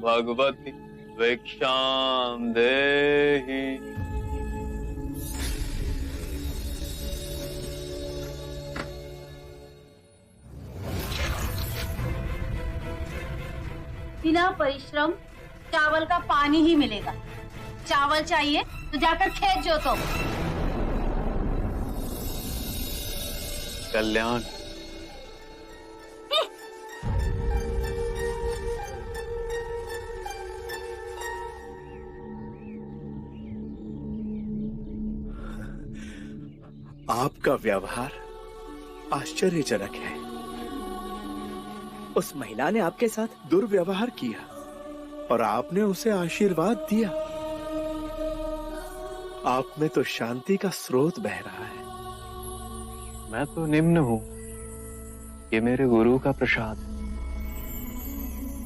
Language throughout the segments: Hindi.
भगवती भिक्षां देहि। बिना परिश्रम चावल का पानी ही मिलेगा। चावल चाहिए तो जाकर खेत जोतो। कल्याण। आपका व्यवहार आश्चर्यजनक है। उस महिला ने आपके साथ दुर्व्यवहार किया और आपने उसे आशीर्वाद दिया। आप में तो शांति का स्रोत बह रहा है। मैं तो निम्न हूँ, ये मेरे गुरु का प्रसाद।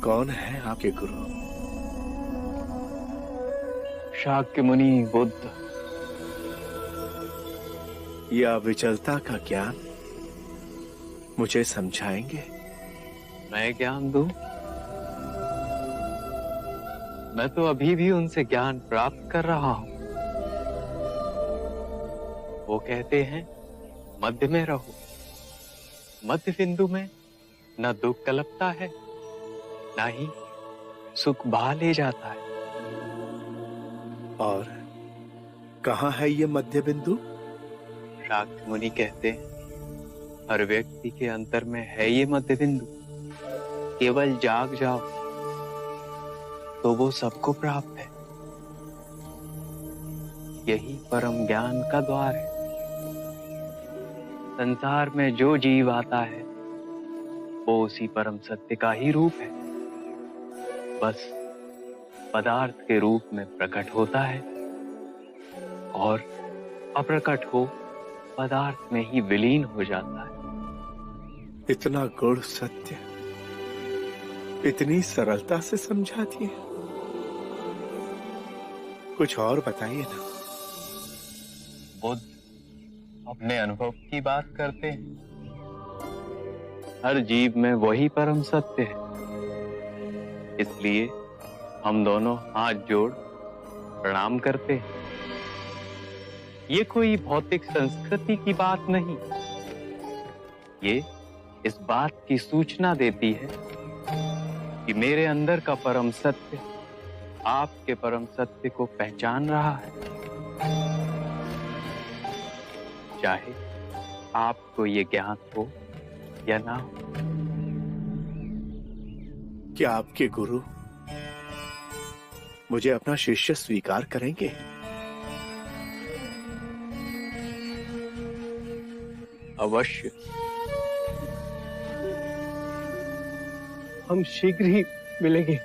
कौन है आपके गुरु? शाक्य मुनि बुद्ध। यह विचलता का ज्ञान मुझे समझाएंगे? मैं ज्ञान दूं? मैं तो अभी भी उनसे ज्ञान प्राप्त कर रहा हूं। वो कहते हैं मध्य में रहो। मध्य बिंदु में न दुख कलपता है, न ही सुख बहा ले जाता है। और कहाँ है ये मध्य बिंदु? शाक्य मुनि कहते हैं हर व्यक्ति के अंतर में है ये मध्य बिंदु। केवल जाग जाओ तो वो सबको प्राप्त है। यही परम ज्ञान का द्वार है। संसार में जो जीव आता है वो उसी परम सत्य का ही रूप है, बस पदार्थ के रूप में प्रकट होता है और अप्रकट हो पदार्थ में ही विलीन हो जाता है। इतना गूढ़ सत्य इतनी सरलता से समझा दिए। कुछ और बताइए ना। बुद्ध अपने अनुभव की बात करते हैं। हर जीव में वही परम सत्य है। इसलिए हम दोनों हाथ जोड़ प्रणाम करते हैं। ये कोई भौतिक संस्कृति की बात नहीं। ये इस बात की सूचना देती है कि मेरे अंदर का परम सत्य आपके परम सत्य को पहचान रहा है। चाहे आपको ये ज्ञात हो या ना हो। क्या आपके गुरु मुझे अपना शिष्य स्वीकार करेंगे? अवश्य। हम शीघ्र ही मिलेंगे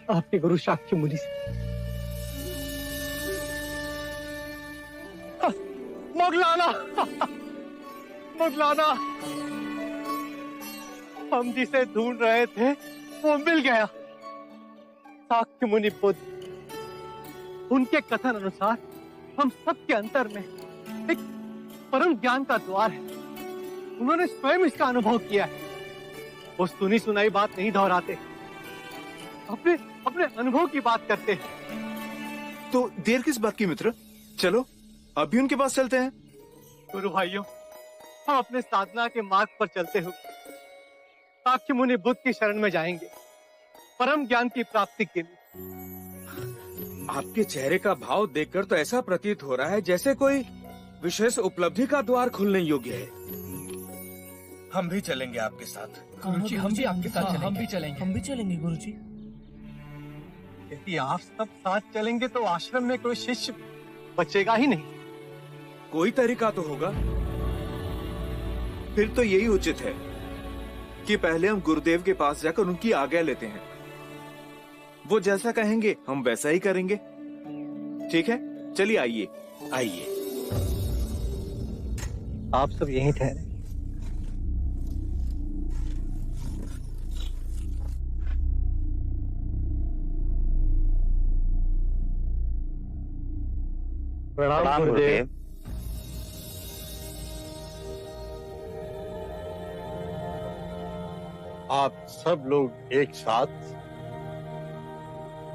आपके गुरु शाक्य मुनि से। मोगलाना मोगलाना, हम जिसे ढूंढ रहे थे वो मिल गया। शाक्य मुनि बुद्ध, उनके कथन अनुसार हम सबके अंतर में एक परम ज्ञान का द्वार है। उन्होंने स्वयं इसका अनुभव किया है। वो सुनी सुनाई बात नहीं दोहराते, अपने अपने अनुभव की बात करते हैं। तो देर किस बात की मित्र, चलो अभी उनके पास चलते हैं। गुरु भाइयों, हम अपने साधना के मार्ग पर चलते हुए शाक्य मुनि बुद्ध की शरण में जाएंगे, परम ज्ञान की प्राप्ति के लिए। आपके चेहरे का भाव देखकर तो ऐसा प्रतीत हो रहा है जैसे कोई विशेष उपलब्धि का द्वार खुलने योग्य है। हम भी चलेंगे आपके साथ। गुरुजी, हम भी आपके साथ चलेंगे। हम भी चलेंगे गुरुजी। यदि आप सब साथ चलेंगे तो आश्रम में कोई शिष्य बचेगा ही नहीं। कोई तरीका तो होगा। फिर तो यही उचित है कि पहले हम गुरुदेव के पास जाकर उनकी आज्ञा लेते हैं। वो जैसा कहेंगे हम वैसा ही करेंगे। ठीक है, चलिए आइए आइए। आप सब यहीं ठहरे। प्रणाम गुरुदेव। आप सब लोग एक साथ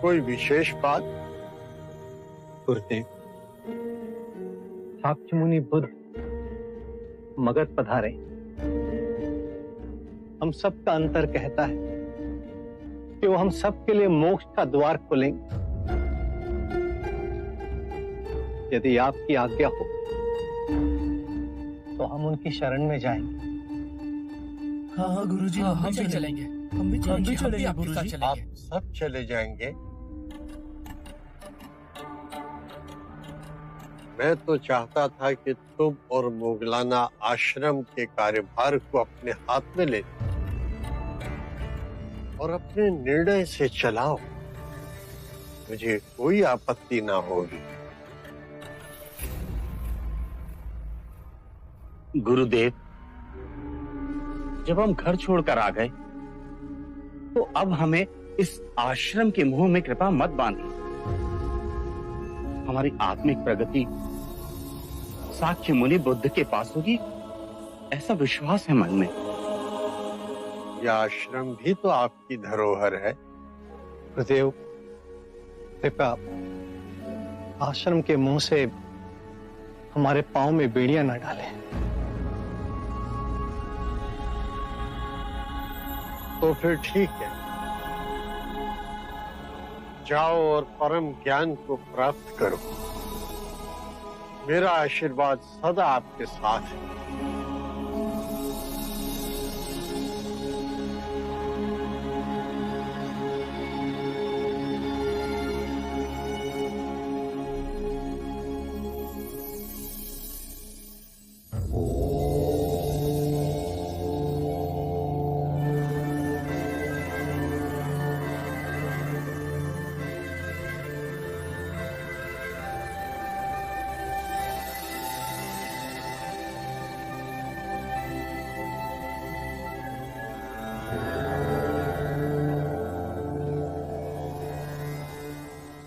कोई विशेष बात? गुरुदेव, साक्य मुनि बुद्ध मगध पधारे। हम सबका अंतर कहता है कि वो हम सबके लिए मोक्ष का द्वार खोलेंगे। यदि आपकी आज्ञा हो तो हम उनकी शरण में जाएंगे। हाँ गुरुजी, हम भी चलेंगे। हम भी चलेंगे गुरुजी। आप सब चले जाएंगे? मैं तो चाहता था कि तुम और मोगलाना आश्रम के कार्यभार को अपने हाथ में ले और अपने निर्णय से चलाओ। मुझे कोई आपत्ति ना होगी। गुरुदेव, जब हम घर छोड़कर आ गए तो अब हमें इस आश्रम के मुंह में कृपा मत बांधिए। हमारी आत्मिक प्रगति साक्य मुनि बुद्ध के पास होगी, ऐसा विश्वास है मन में। यह आश्रम भी तो आपकी धरोहर है। गुरुदेव, कृपया आश्रम के मुंह से हमारे पांव में बेड़ियां न डालें। तो फिर ठीक है, जाओ और परम ज्ञान को प्राप्त करो। मेरा आशीर्वाद सदा आपके साथ है।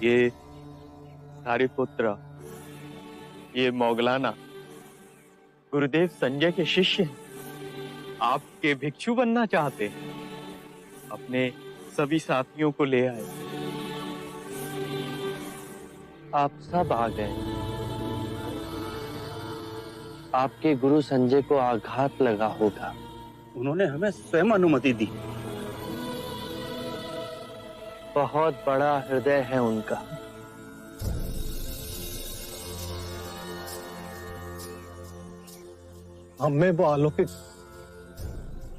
ये सारिपुत्र, ये मोगलाना गुरुदेव संजय के शिष्य हैं। आपके भिक्षु बनना चाहते हैं। अपने सभी साथियों को ले आए। आप सब आ गए। आपके गुरु संजय को आघात लगा होगा। उन्होंने हमें स्वयं अनुमति दी। बहुत बड़ा हृदय है उनका। हम में वो अलौकिक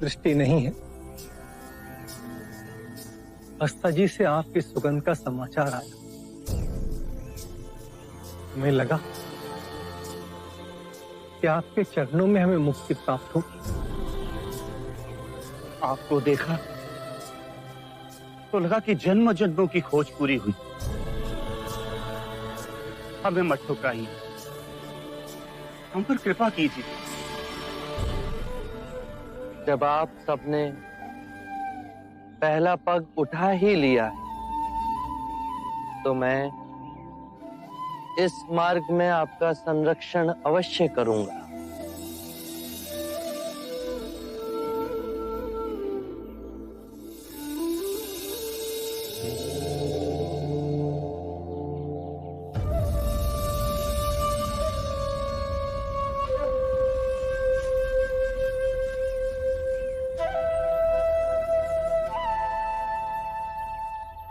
दृष्टि नहीं है। अस्ता जी से आपकी सुगंध का समाचार आया। हमें लगा कि आपके चरणों में हमें मुक्ति प्राप्त होगी। आपको देखा तो लगा कि जन्म जन्मों की खोज पूरी हुई। हमें मत ठुकराइए, हम पर कृपा कीजिए। जब आप सबने पहला पग उठा ही लिया है तो मैं इस मार्ग में आपका संरक्षण अवश्य करूंगा।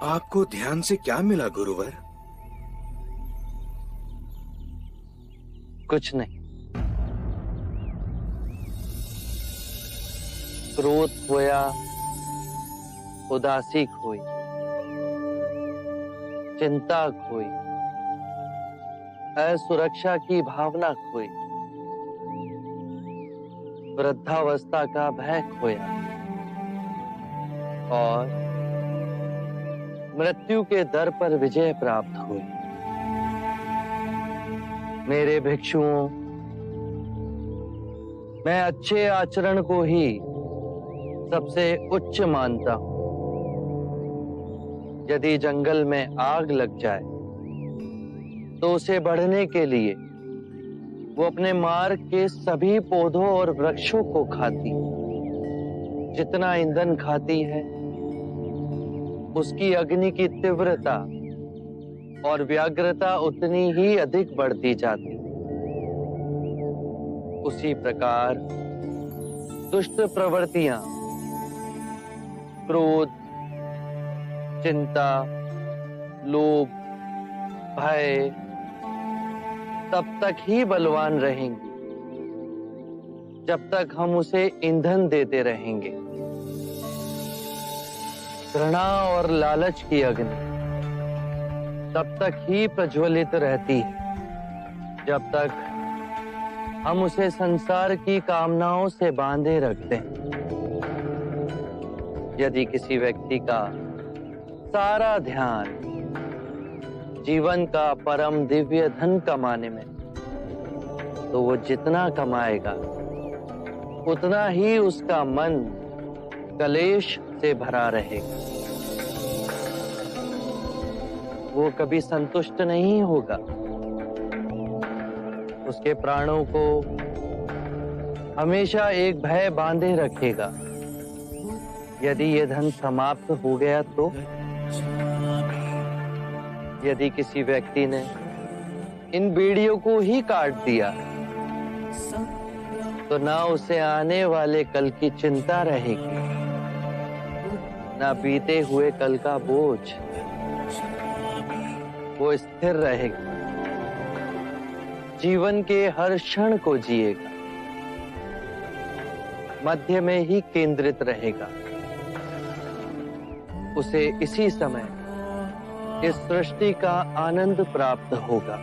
आपको ध्यान से क्या मिला गुरुवर? कुछ नहीं। क्रोध खोया, उदासी खोई, चिंता खोई, असुरक्षा की भावना खोई, वृद्धावस्था का भय खोया और मृत्यु के दर पर विजय प्राप्त हुई। मेरे भिक्षुओं, मैं अच्छे आचरण को ही सबसे उच्च मानता हूं। यदि जंगल में आग लग जाए तो उसे बढ़ने के लिए वो अपने मार्ग के सभी पौधों और वृक्षों को खाती। जितना ईंधन खाती है उसकी अग्नि की तीव्रता और व्याग्रता उतनी ही अधिक बढ़ती जाती। उसी प्रकार दुष्ट प्रवृत्तियां, क्रोध, चिंता, लोभ, भय तब तक ही बलवान रहेंगी जब तक हम उसे ईंधन देते रहेंगे। घृणा और लालच की अग्नि तब तक ही प्रज्वलित रहती है जब तक हम उसे संसार की कामनाओं से बांधे रखते हैं। यदि किसी व्यक्ति का सारा ध्यान जीवन का परम दिव्य धन कमाने में, तो वो जितना कमाएगा उतना ही उसका मन कलेश से भरा रहेगा। वो कभी संतुष्ट नहीं होगा। उसके प्राणों को हमेशा एक भय बांधे रखेगा। यदि ये धन समाप्त हो गया तो? यदि किसी व्यक्ति ने इन बेड़ियों को ही काट दिया तो ना उसे आने वाले कल की चिंता रहेगी, ना बीते हुए कल का बोझ। वो स्थिर रहेगा, जीवन के हर क्षण को जिएगा, मध्य में ही केंद्रित रहेगा। उसे इसी समय इस सृष्टि का आनंद प्राप्त होगा।